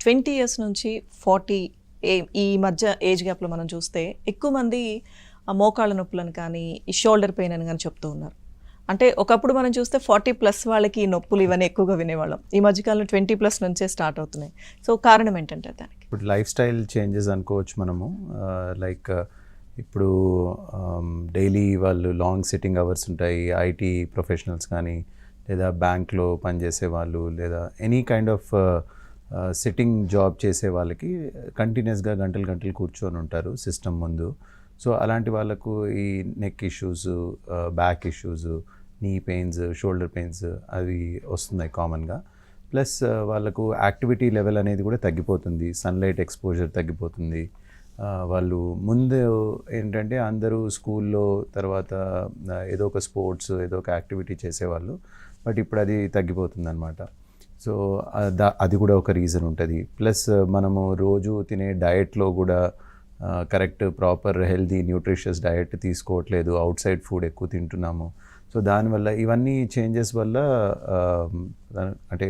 20 years నుంచి 40 ఈ మధ్య ఏజ్ గ్యాప్‌లో మనం చూస్తే ఎక్కువ మంది మోకాళ్ళ నొప్పులని కానీ, ఈ షోల్డర్ పెయిన్ అని గాని చెప్తూ ఉన్నారు. అంటే ఒకప్పుడు మనం చూస్తే 40+ వాళ్ళకి ఈ నొప్పులు ఇవన్నీ ఎక్కువగా వినేవాళ్ళం. ఈ మధ్య కాలంలో 20+ నుంచే స్టార్ట్ అవుతున్నాయి. సో కారణం ఏంటంటే దానికి? ఇప్పుడు లైఫ్ స్టైల్ చేంజెస్ అనుకోవచ్చు మనము. లైక్ ఇప్పుడు డైలీ వాళ్ళు లాంగ్ సిట్టింగ్ అవర్స్ ఉంటాయి. ఐటీ ప్రొఫెషనల్స్ కానీ, లేదా బ్యాంక్లో పనిచేసే వాళ్ళు, లేదా any kind of sitting job చేసే వాళ్ళకి కంటిన్యూస్గా గంటలు గంటలు కూర్చొని ఉంటారు సిస్టమ్ ముందు. సో అలాంటి వాళ్ళకు ఈ నెక్ ఇష్యూస్, బ్యాక్ ఇష్యూస్, నీ పెయిన్స్, షోల్డర్ పెయిన్స్ అవి వస్తున్నాయి కామన్గా. ప్లస్ వాళ్ళకు యాక్టివిటీ లెవెల్ అనేది కూడా తగ్గిపోతుంది, సన్లైట్ ఎక్స్పోజర్ తగ్గిపోతుంది. వాళ్ళు ముందు ఏంటంటే అందరూ స్కూల్లో తర్వాత ఏదో ఒక స్పోర్ట్స్, ఏదో ఒక యాక్టివిటీ చేసేవాళ్ళు. బట్ ఇప్పుడు అది తగ్గిపోతుంది అనమాట. సో అది కూడా ఒక రీజన్ ఉంటుంది. ప్లస్ మనము రోజు తినే డయట్లో కూడా correct proper healthy nutritious diet తీసుకోవట్లేదు, అవుట్ సైడ్ ఫుడ్ ఎక్కువ తింటున్నాము. సో దానివల్ల ఇవన్నీ చేంజెస్ వల్ల అంటే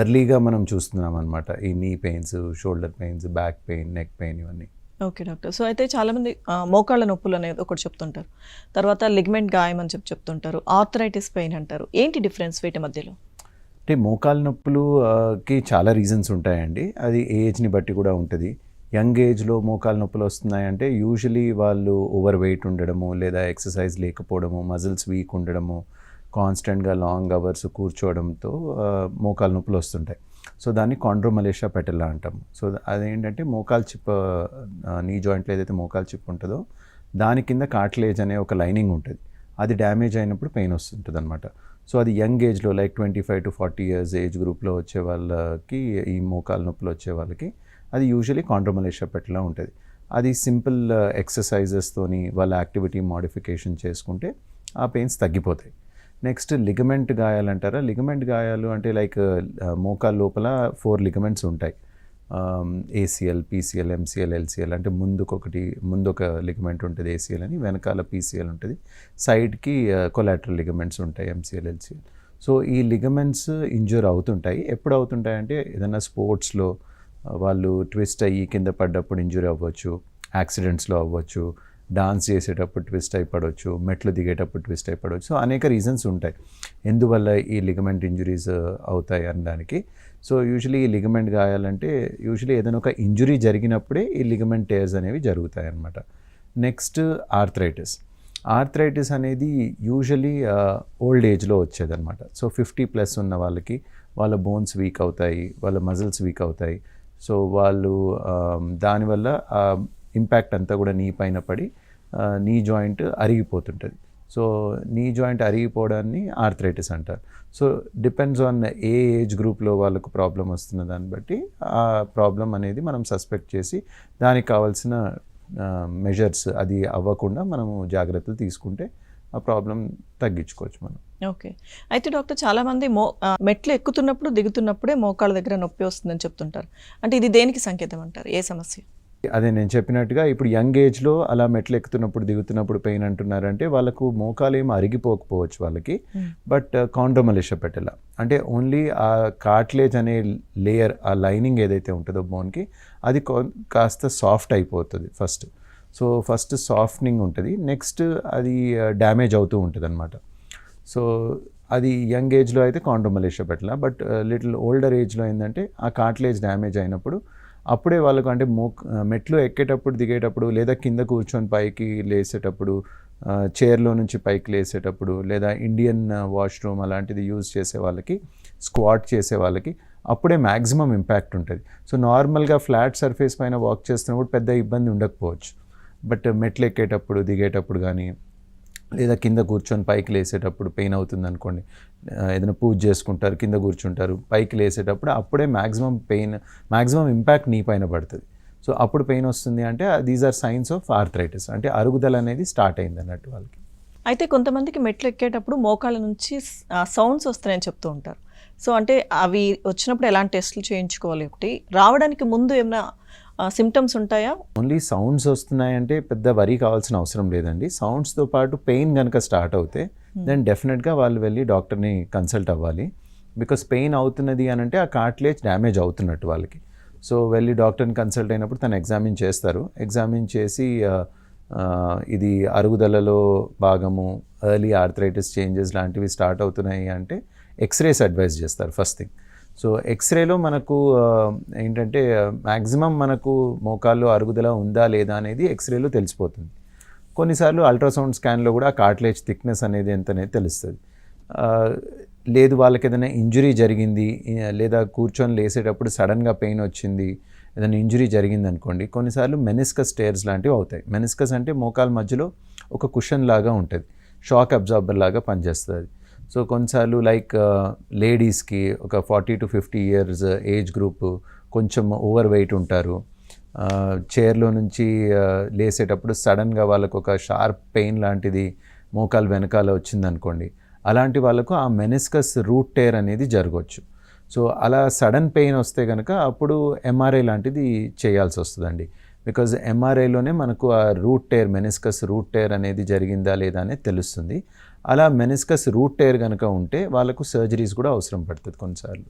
ఎర్లీగా మనం చూస్తున్నాం అనమాట ఈ knee pains, shoulder pains, back pain, neck pain ఇవన్నీ. Okay doctor. సో అయితే చాలామంది మోకాళ్ళ నొప్పులు అనేది ఒకటి చెప్తుంటారు, తర్వాత లిగ్మెంట్ గాయం అని చెప్తుంటారు, ఆర్థరైటిస్ పెయిన్ అంటారు. ఏంటి డిఫరెన్స్ వీటి మధ్యలో? అంటే మోకాళ్ళ నొప్పులుకి చాలా రీజన్స్ ఉంటాయండి. అది ఏజ్ని బట్టి కూడా ఉంటుంది. యంగ్ ఏజ్లో మోకాళ్ళ నొప్పులు వస్తున్నాయంటే యూజువలీ వాళ్ళు ఓవర్ వెయిట్ ఉండడము, లేదా ఎక్సర్సైజ్ లేకపోవడము, మజిల్స్ వీక్ ఉండడము, కాన్స్టెంట్గా లాంగ్ అవర్స్ కూర్చోవడంతో మోకాళ్ళ నొప్పులు వస్తుంటాయి. సో దాన్ని కాండ్రోమలేషియా పెటెల్లా అంటాము. సో అదేంటంటే మోకాల్ చిప్, నీ జాయింట్లో ఏదైతే మోకాల్ చిప్ ఉంటుందో దాని కింద కార్టిలేజ్ అనే ఒక లైనింగ్ ఉంటుంది. అది డ్యామేజ్ అయినప్పుడు పెయిన్ వస్తుంటుంది అనమాట. సో అది యంగ్ ఏజ్లో లైక్ 25 to 40 years ఏజ్ గ్రూప్లో వచ్చే వాళ్ళకి, ఈ మోకాళ్ళ నొప్పులు వచ్చే వాళ్ళకి అది యూజువలీ కాండ్రోమలేషియా పెటెల్లా ఉంటుంది. అది సింపుల్ ఎక్సర్సైజెస్తోని వాళ్ళ యాక్టివిటీ మోడిఫికేషన్ చేసుకుంటే ఆ పెయిన్స్ తగ్గిపోతాయి. నెక్స్ట్ లిగమెంట్ గాయాలు అంటారా? లిగమెంట్ గాయాలు అంటే లైక్ మోకాళ్ళ లోపల 4 లిగమెంట్స్ ఉంటాయి. ACL, PCL, MCL, LCL. అంటే ముందొక లిగమెంట్ ఉంటుంది ఏసీఎల్ అని, వెనకాల పీసీఎల్ ఉంటుంది, సైడ్కి కొలాటరల్ లిగమెంట్స్ ఉంటాయి ఎంసీఎల్, ఎల్సీఎల్. సో ఈ లిగమెంట్స్ ఇంజూర్ అవుతుంటాయి. ఎప్పుడు అవుతుంటాయి అంటే ఏదైనా స్పోర్ట్స్లో వాళ్ళు ట్విస్ట్ అయ్యి కింద పడ్డప్పుడు ఇంజూరీ అవ్వచ్చు, యాక్సిడెంట్స్లో అవ్వచ్చు, డాన్స్ చేసేటప్పుడు ట్విస్ట్ అయి పడవచ్చు, మెట్లు దిగేటప్పుడు ట్విస్ట్ అయి పడవచ్చు. సో అనేక రీజన్స్ ఉంటాయి ఎందువల్ల ఈ లిగమెంట్ ఇంజురీస్ అవుతాయి అనడానికి. సో యూజువలీ ఈ లిగమెంట్ గాయాలంటే యూజువలీ ఏదైనా ఒక ఇంజురీ జరిగినప్పుడే ఈ లిగమెంట్ టేర్స్ అనేవి జరుగుతాయి అన్నమాట. నెక్స్ట్ ఆర్థరైటిస్ అనేది యూజువలీ ఓల్డ్ ఏజ్లో వచ్చేదన్నమాట. సో 50+ ఉన్న వాళ్ళకి వాళ్ళ బోన్స్ వీక్ అవుతాయి, వాళ్ళ మజిల్స్ వీక్ అవుతాయి. సో వాళ్ళు దానివల్ల ఇంపాక్ట్ అంతా కూడా నీ పైన పడి నీ జాయింట్ అరిగిపోతుంటుంది. సో నీ జాయింట్ అరిగిపోవడాన్ని ఆర్థరైటిస్ అంటారు. సో డిపెండ్స్ ఆన్ ఏ ఏజ్ గ్రూప్లో వాళ్ళకు ప్రాబ్లం వస్తున్న దాన్ని బట్టి ఆ ప్రాబ్లం అనేది మనం సస్పెక్ట్ చేసి దానికి కావాల్సిన మెజర్స్ అది అవ్వకుండా మనము జాగ్రత్తలు తీసుకుంటే ఆ ప్రాబ్లం తగ్గించుకోవచ్చు మనం. ఓకే. అయితే డాక్టర్, చాలామంది మెట్లు ఎక్కుతున్నప్పుడు దిగుతున్నప్పుడే మోకాళ్ళ దగ్గర నొప్పి వస్తుందని చెప్తుంటారు. అంటే ఇది దేనికి సంకేతం అంటారు? ఏ సమస్య? అదే నేను చెప్పినట్టుగా ఇప్పుడు యంగ్ ఏజ్లో అలా మెట్లు ఎక్కుతున్నప్పుడు దిగుతున్నప్పుడు పెయిన్ అంటున్నారంటే వాళ్ళకు మోకాలు ఏమి అరిగిపోకపోవచ్చు వాళ్ళకి, బట్ కాండ్రోమలేషియా పెటెల్లా అంటే ఓన్లీ ఆ కార్టిలేజ్ అనే లేయర్, ఆ లైనింగ్ ఏదైతే ఉంటుందో బోన్కి, అది కాస్త సాఫ్ట్ అయిపోతుంది ఫస్ట్. సో ఫస్ట్ సాఫ్ట్నింగ్ ఉంటుంది, నెక్స్ట్ అది డ్యామేజ్ అవుతూ ఉంటుంది అనమాట. సో అది యంగ్ ఏజ్లో అయితే కాండ్రోమలేషియా పెటెల్లా. బట్ లిటిల్ ఓల్డర్ ఏజ్లో ఏంటంటే ఆ కార్టిలేజ్ డ్యామేజ్ అయినప్పుడు అప్పుడే వాళ్ళకు అంటే మెట్లు ఎక్కేటప్పుడు, దిగేటప్పుడు, లేదా కింద కూర్చొని పైకి లేసేటప్పుడు, చైర్లో నుంచి పైకి లేసేటప్పుడు, లేదా ఇండియన్ వాష్రూమ్ అలాంటిది యూజ్ చేసే వాళ్ళకి, స్క్వాట్ చేసే వాళ్ళకి అప్పుడే మ్యాక్సిమం ఇంపాక్ట్ ఉంటుంది. సో నార్మల్గా ఫ్లాట్ సర్ఫేస్ పైన వాక్ చేస్తున్నప్పుడు పెద్ద ఇబ్బంది ఉండకపోవచ్చు, బట్ మెట్లు ఎక్కేటప్పుడు, దిగేటప్పుడు కానీ, లేదా కింద కూర్చొని పైకి లేసేటప్పుడు పెయిన్ అవుతుంది అనుకోండి, ఏదైనా పూజ చేసుకుంటారు, కింద కూర్చుంటారు, పైకి లేసేటప్పుడు అప్పుడే మ్యాక్సిమం ఇంపాక్ట్ నీ పైన పడుతుంది. సో అప్పుడు పెయిన్ వస్తుంది అంటే these are signs of arthritis, అంటే అరుగుదల అనేది స్టార్ట్ అయింది అన్నట్టు వాళ్ళకి. అయితే కొంతమందికి మెట్లు ఎక్కేటప్పుడు మోకాళ్ళ నుంచి సౌండ్స్ వస్తున్నాయని చెప్తూ ఉంటారు. సో అంటే అవి వచ్చినప్పుడు ఎలాంటి టెస్టులు చేయించుకోవాలి? ఒకటి, రావడానికి ముందు ఏమైనా సిమ్టమ్స్ ఉంటాయా? ఓన్లీ సౌండ్స్ వస్తున్నాయంటే పెద్ద వరీ కావాల్సిన అవసరం లేదండి. సౌండ్స్తో పాటు పెయిన్ కనుక స్టార్ట్ అవుతే దెన్ డెఫినెట్గా వాళ్ళు వెళ్ళి డాక్టర్ని కన్సల్ట్ అవ్వాలి. బికాస్ పెయిన్ అవుతున్నది అని అంటే ఆ కార్టిలేజ్ డ్యామేజ్ అవుతున్నట్టు వాళ్ళకి. సో వెళ్ళి డాక్టర్ని కన్సల్ట్ అయినప్పుడు తను ఎగ్జామిన్ చేస్తారు. ఎగ్జామిన్ చేసి ఇది అరుగుదలలో భాగము, ఎర్లీ ఆర్థరైటిస్ చేంజెస్ లాంటివి స్టార్ట్ అవుతున్నాయి అంటే ఎక్స్రేస్ అడ్వైస్ చేస్తారు ఫస్ట్ థింగ్. సో ఎక్స్రేలో మనకు ఏంటంటే మ్యాక్సిమం మనకు మోకాల్లో అరుగుదల ఉందా లేదా అనేది ఎక్స్రేలో తెలిసిపోతుంది. కొన్నిసార్లు అల్ట్రాసౌండ్ స్కాన్లో కూడా కార్టిలేజ్ థిక్నెస్ అనేది ఎంత అనేది తెలుస్తుంది. లేదు వాళ్ళకి ఏదైనా ఇంజురీ జరిగింది, లేదా కూర్చొని లేసేటప్పుడు సడన్గా పెయిన్ వచ్చింది, ఏదైనా ఇంజురీ జరిగింది అనుకోండి, కొన్నిసార్లు మెనిస్కస్ టేర్స్ లాంటివి అవుతాయి. మెనిస్కస్ అంటే మోకాల మధ్యలో ఒక కుషన్ లాగా ఉంటుంది, షాక్ అబ్జార్బర్ లాగా పనిచేస్తుంది. సో కొన్నిసార్లు లైక్ లేడీస్కి ఒక 40 to 50 years ఏజ్ గ్రూప్ కొంచెం ఓవర్ వెయిట్ ఉంటారు, చైర్లో నుంచి లేసేటప్పుడు సడన్గా వాళ్ళకు ఒక షార్ప్ పెయిన్ లాంటిది మోకాలు వెనకాల వచ్చిందనుకోండి, అలాంటి వాళ్ళకు ఆ మెనిస్కస్ రూట్ టేర్ అనేది జరగవచ్చు. సో అలా సడన్ పెయిన్ వస్తే కనుక అప్పుడు ఎంఆర్ఐ లాంటిది చేయాల్సి వస్తుందండి. బికాజ్ ఎంఆర్ఐలోనే మనకు ఆ root tear, meniscus root tear అనేది జరిగిందా లేదా అనేది తెలుస్తుంది. అలా మెనిస్కస్ రూట్ టేర్ కనుక ఉంటే వాళ్ళకు సర్జరీస్ కూడా అవసరం పడుతుంది కొన్నిసార్లు.